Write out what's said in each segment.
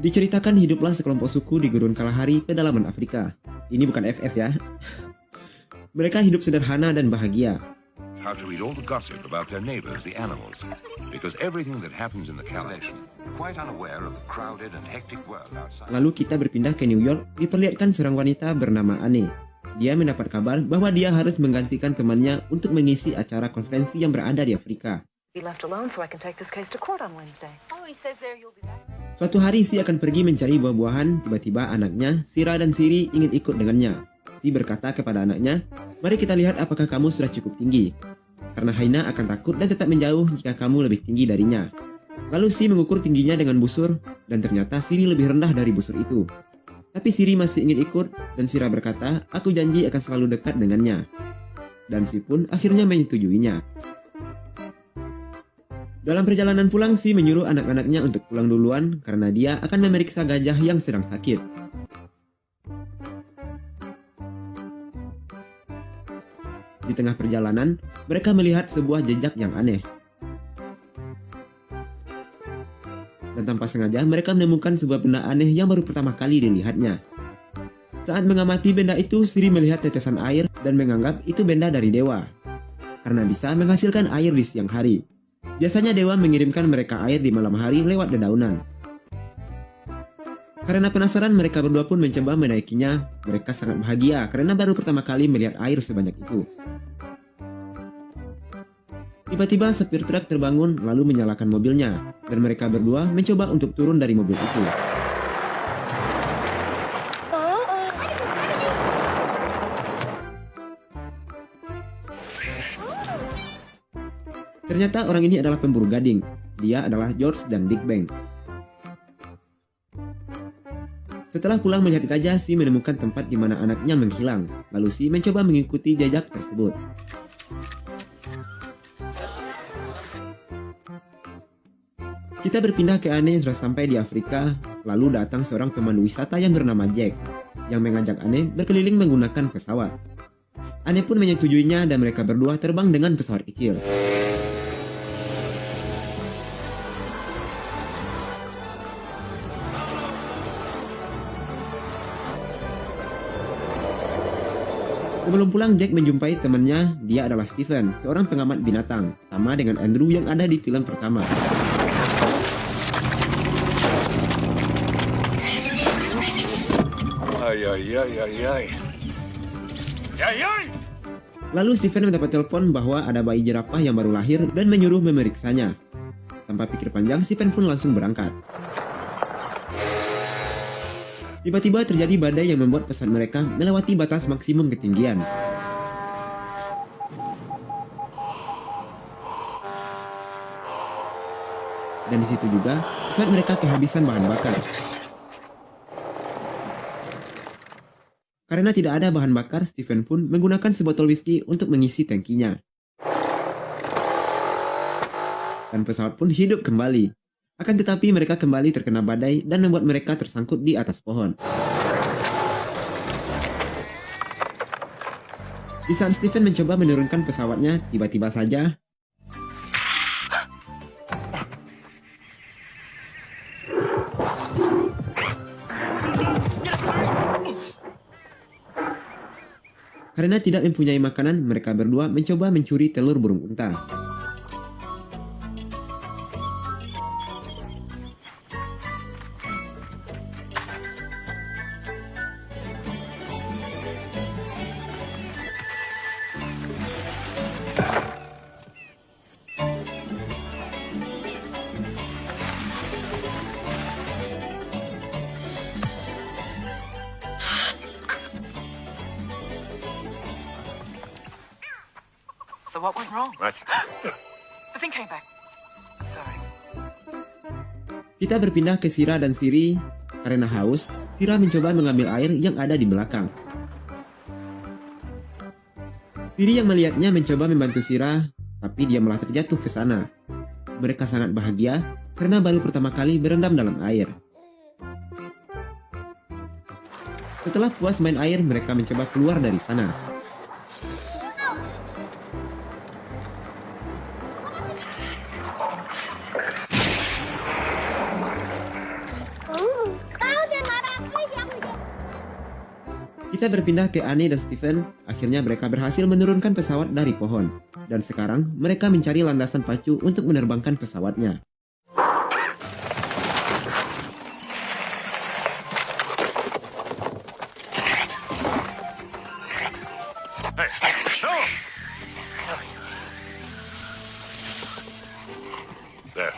Diceritakan hiduplah sekelompok suku di gurun Kalahari, pedalaman Afrika. Ini bukan FF ya. Mereka hidup sederhana dan bahagia. How to read all the gossip about their neighbors, the animals, because everything that happens in the Calation, quite unaware of the crowded and hectic world outside. Lalu kita berpindah ke New York, diperlihatkan seorang wanita bernama Anne. Dia mendapat kabar bahwa dia harus menggantikan temannya untuk mengisi acara konferensi yang berada di Afrika. Be left alone so I can take this case to court on Wednesday. Oh, he says there you'll be back. Suatu hari Si akan pergi mencari buah-buahan, tiba-tiba anaknya, Sira dan Siri ingin ikut dengannya. Si berkata kepada anaknya, "Mari kita lihat apakah kamu sudah cukup tinggi." Karena Haina akan takut dan tetap menjauh jika kamu lebih tinggi darinya. Lalu Si mengukur tingginya dengan busur, dan ternyata Siri lebih rendah dari busur itu. Tapi Siri masih ingin ikut, dan Sira berkata, "Aku janji akan selalu dekat dengannya." Dan Si pun akhirnya menyetujuinya. Dalam perjalanan pulang, Si menyuruh anak-anaknya untuk pulang duluan karena dia akan memeriksa gajah yang sedang sakit. Di tengah perjalanan, mereka melihat sebuah jejak yang aneh. Dan tanpa sengaja, mereka menemukan sebuah benda aneh yang baru pertama kali dilihatnya. Saat mengamati benda itu, Siri melihat tetesan air dan menganggap itu benda dari dewa. Karena bisa menghasilkan air di siang hari. Biasanya dewa mengirimkan mereka air di malam hari lewat dedaunan. Karena penasaran, mereka berdua pun mencoba menaikinya. Mereka sangat bahagia karena baru pertama kali melihat air sebanyak itu. Tiba-tiba supir truk terbangun lalu menyalakan mobilnya, dan mereka berdua mencoba untuk turun dari mobil itu. Ternyata orang ini adalah pemburu gading. Dia adalah George dan Big Bang. Setelah pulang melihat gajah, Si menemukan tempat di mana anaknya menghilang. Lalu Si mencoba mengikuti jejak tersebut. Kita berpindah ke Anne yang sudah sampai di Afrika. Lalu datang seorang pemandu wisata yang bernama Jack, yang mengajak Anne berkeliling menggunakan pesawat. Anne pun menyetujuinya dan mereka berdua terbang dengan pesawat kecil. Sebelum pulang, Jack menjumpai temannya. Dia adalah Stephen, seorang pengamat binatang, sama dengan Andrew yang ada di film pertama. Lalu Stephen mendapat telepon bahwa ada bayi jerapah yang baru lahir dan menyuruh memeriksanya. Tanpa pikir panjang, Stephen pun langsung berangkat. Tiba-tiba terjadi badai yang membuat pesawat mereka melewati batas maksimum ketinggian. Dan di situ juga pesawat mereka kehabisan bahan bakar. Karena tidak ada bahan bakar, Stephen pun menggunakan sebotol whisky untuk mengisi tangkinya. Dan pesawat pun hidup kembali. Akan tetapi mereka kembali terkena badai dan membuat mereka tersangkut di atas pohon. Di saat Stephen mencoba menurunkan pesawatnya, tiba-tiba saja karena tidak mempunyai makanan, mereka berdua mencoba mencuri telur burung unta. So what went wrong? Right. The thing came back. I'm sorry. Kita berpindah ke Sira dan Siri. Karena haus, Sira mencoba mengambil air yang ada di belakang. Siri yang melihatnya mencoba membantu Sira, tapi dia malah terjatuh ke sana. Mereka sangat bahagia karena baru pertama kali berendam dalam air. Setelah puas main air, mereka mencoba keluar dari sana. Kita berpindah ke Anne dan Stephen. Akhirnya mereka berhasil menurunkan pesawat dari pohon. Dan sekarang mereka mencari landasan pacu untuk menerbangkan pesawatnya. There.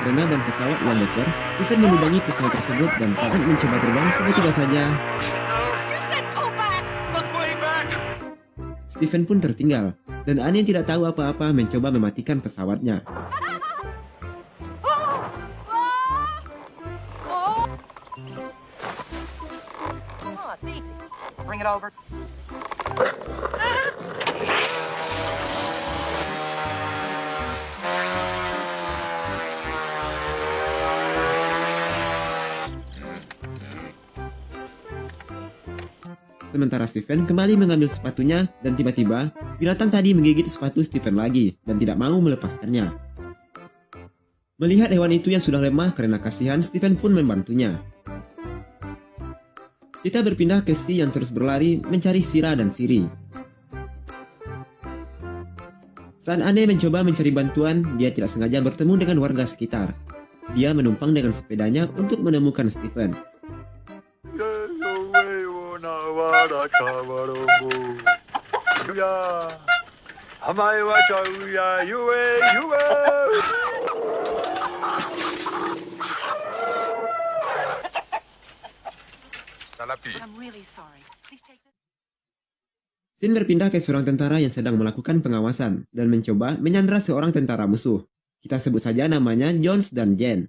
Karena ban pesawat yang bocor, Stephen melubangi pesawat tersebut dan saat mencoba terbang, tiba-tiba saja Stephen pun tertinggal, dan Anne tidak tahu apa-apa mencoba mematikan pesawatnya. Oh, it's easy. Bring it over. Sementara Stephen kembali mengambil sepatunya dan tiba-tiba binatang tadi menggigit sepatu Stephen lagi dan tidak mau melepaskannya. Melihat hewan itu yang sudah lemah karena kasihan, Stephen pun membantunya. Kita berpindah ke Si yang terus berlari mencari Sira dan Siri. Saat Anne mencoba mencari bantuan, dia tidak sengaja bertemu dengan warga sekitar. Dia menumpang dengan sepedanya untuk menemukan Stephen. I'm really sorry. Please take this. Sin berpindah ke seorang tentara yang sedang melakukan pengawasan dan mencoba menyandra seorang tentara musuh. Kita sebut saja namanya Jones dan Jen.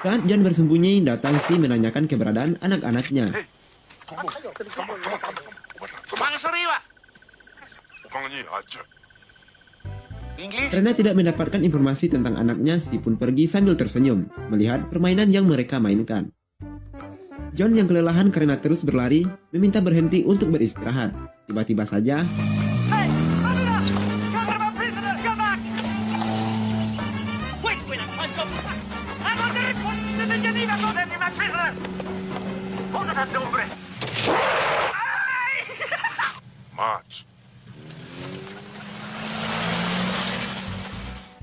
Saat John bersembunyi, datang Si menanyakan keberadaan anak-anaknya. Karena tidak mendapatkan informasi tentang anaknya, Si pun pergi sambil tersenyum, melihat permainan yang mereka mainkan. John yang kelelahan karena terus berlari, meminta berhenti untuk beristirahat. Tiba-tiba saja, March.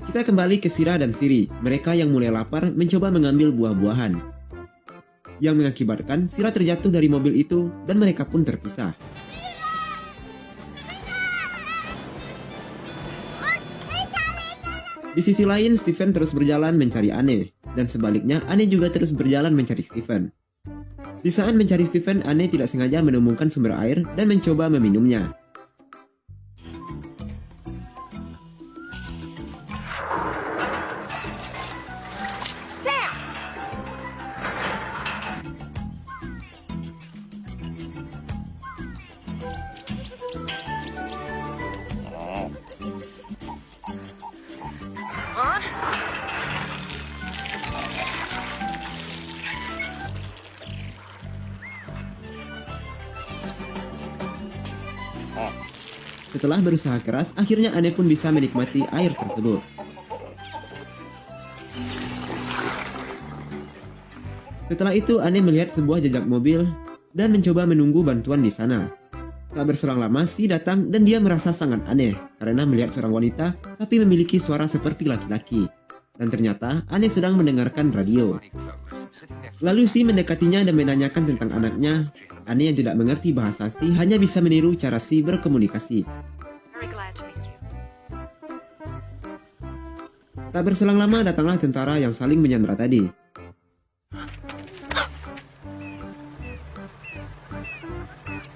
kita kembali ke Sira dan Siri. Mereka yang mulai lapar mencoba mengambil buah-buahan, yang mengakibatkan Sira terjatuh dari mobil itu dan mereka pun terpisah. Di sisi lain, Stephen terus berjalan mencari Anne, dan sebaliknya Anne juga terus berjalan mencari Stephen. Di saat mencari Stephen, Anne tidak sengaja menemukan sumber air dan mencoba meminumnya. Setelah berusaha keras, akhirnya Anne pun bisa menikmati air tersebut. Setelah itu, Anne melihat sebuah jejak mobil dan mencoba menunggu bantuan di sana. Tak berselang lama, Si datang dan dia merasa sangat aneh karena melihat seorang wanita tapi memiliki suara seperti laki-laki. Dan ternyata Anne sedang mendengarkan radio. Lalu Si mendekatinya dan menanyakan tentang anaknya. Anne yang tidak mengerti bahasa Si hanya bisa meniru cara Si berkomunikasi. Very glad to meet you. Tak berselang lama datanglah tentara yang saling menyandra tadi.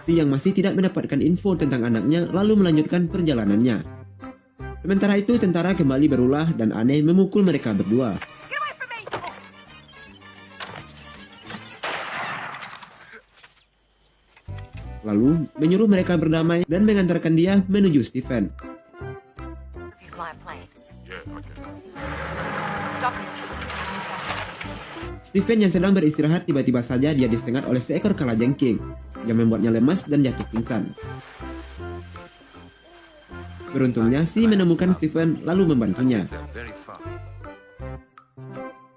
Si yang masih tidak mendapatkan info tentang anaknya lalu melanjutkan perjalanannya. Sementara itu tentara kembali berulah dan Anne memukul mereka berdua. Lalu menyuruh mereka berdamai dan mengantarkan dia menuju Stephen. You fly a plane. Yeah, okay. Stop me. Stephen yang sedang beristirahat tiba-tiba saja dia disengat oleh seekor kalajengking yang membuatnya lemas dan jatuh pingsan. Beruntungnya Si menemukan Stephen lalu membantunya. They're very far.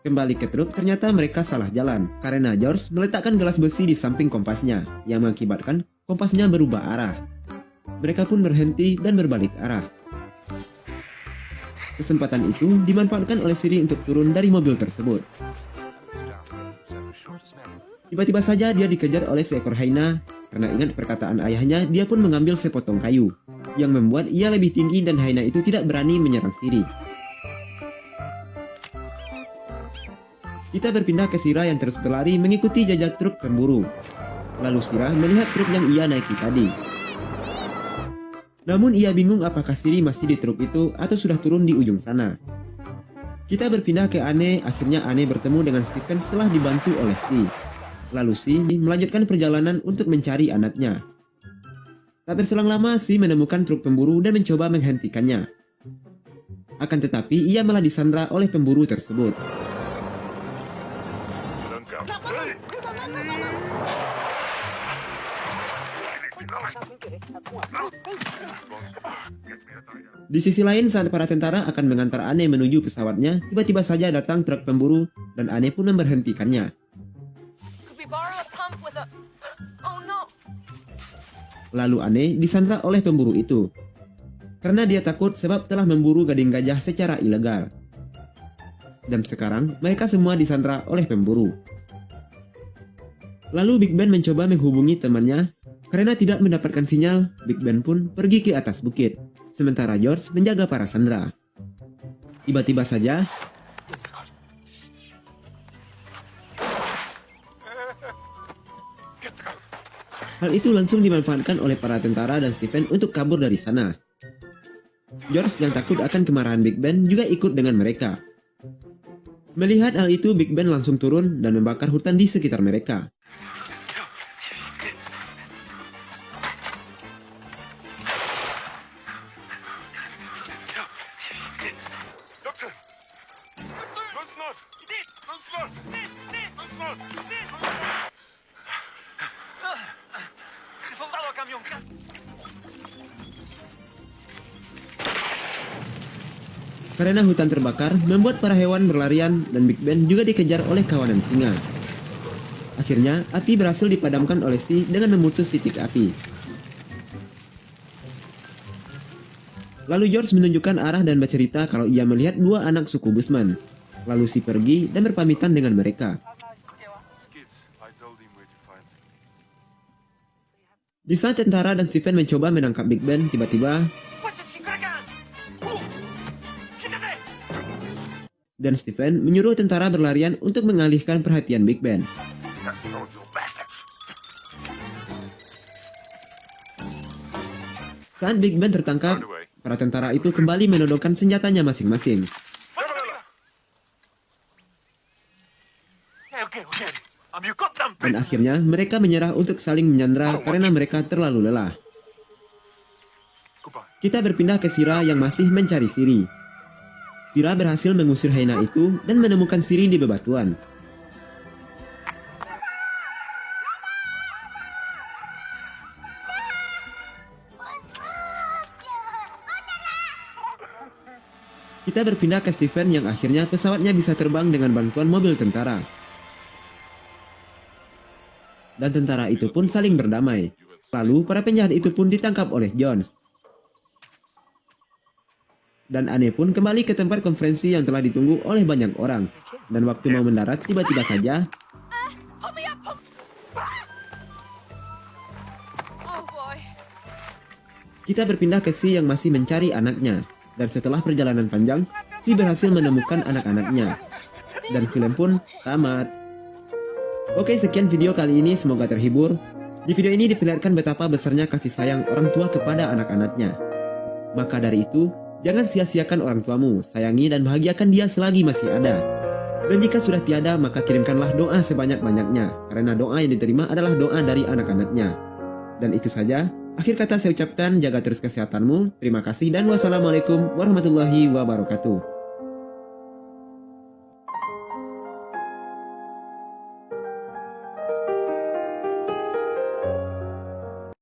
Kembali ke truk, ternyata mereka salah jalan karena George meletakkan gelas besi di samping kompasnya yang mengakibatkan kompasnya berubah arah. Mereka pun berhenti dan berbalik arah. Kesempatan itu dimanfaatkan oleh Siri untuk turun dari mobil tersebut. Tiba-tiba saja dia dikejar oleh seekor hyena. Karena ingat perkataan ayahnya, dia pun mengambil sepotong kayu yang membuat ia lebih tinggi dan hyena itu tidak berani menyerang Siri. Kita berpindah ke Sira yang terus berlari mengikuti jejak truk pemburu. Lalu Sira melihat truk yang ia naiki tadi. Namun ia bingung apakah Siri masih di truk itu atau sudah turun di ujung sana. Kita berpindah ke Anne, akhirnya Anne bertemu dengan Stephen setelah dibantu oleh Si. Lalu Si melanjutkan perjalanan untuk mencari anaknya. Tak berselang lama Si menemukan truk pemburu dan mencoba menghentikannya. Akan tetapi ia malah disandra oleh pemburu tersebut. Di sisi lain, saat para tentara akan mengantar Anne menuju pesawatnya, tiba-tiba saja datang truk pemburu dan Anne pun memberhentikannya. Could we borrow a pump with a... Oh no. Lalu Anne disandra oleh pemburu itu. Karena dia takut sebab telah memburu gading gajah secara ilegal. Dan sekarang mereka semua disandra oleh pemburu. Lalu Big Ben mencoba menghubungi temannya. Karena tidak mendapatkan sinyal, Big Ben pun pergi ke atas bukit. Sementara George menjaga para sandera. Tiba-tiba saja, hal itu langsung dimanfaatkan oleh para tentara dan Stephen untuk kabur dari sana. George yang takut akan kemarahan Big Ben juga ikut dengan mereka. Melihat hal itu, Big Ben langsung turun dan membakar hutan di sekitar mereka. Karena hutan terbakar, membuat para hewan berlarian dan Big Ben juga dikejar oleh kawanan singa. Akhirnya, api berhasil dipadamkan oleh Si dengan memutus titik api. Lalu George menunjukkan arah dan bercerita kalau ia melihat dua anak suku Busman. Lalu Si pergi dan berpamitan dengan mereka. Di saat tentara dan Stephen mencoba menangkap Big Ben, tiba-tiba dan Stephen menyuruh tentara berlarian untuk mengalihkan perhatian Big Ben. Saat Big Ben tertangkap, para tentara itu kembali menodongkan senjatanya masing-masing. Dan akhirnya mereka menyerah untuk saling menyandra karena mereka terlalu lelah. Kita berpindah ke Sira yang masih mencari Siri. Sira berhasil mengusir hyena itu dan menemukan Siri di bebatuan. Kita berpindah ke Stephen yang akhirnya pesawatnya bisa terbang dengan bantuan mobil tentara. Dan tentara itu pun saling berdamai. Lalu para penjahat itu pun ditangkap oleh Jones. Dan Anne pun kembali ke tempat konferensi yang telah ditunggu oleh banyak orang. Dan waktu mau mendarat, tiba-tiba saja kita berpindah ke Si yang masih mencari anaknya. Dan setelah perjalanan panjang, Si berhasil menemukan anak-anaknya. Dan film pun tamat. Oke, sekian video kali ini, semoga terhibur. Di video ini diperlihatkan betapa besarnya kasih sayang orang tua kepada anak-anaknya. Maka dari itu, jangan sia-siakan orang tuamu, sayangi dan bahagiakan dia selagi masih ada. Dan jika sudah tiada, maka kirimkanlah doa sebanyak-banyaknya, karena doa yang diterima adalah doa dari anak-anaknya. Dan itu saja, akhir kata saya ucapkan, jaga terus kesehatanmu, terima kasih dan wassalamualaikum warahmatullahi wabarakatuh.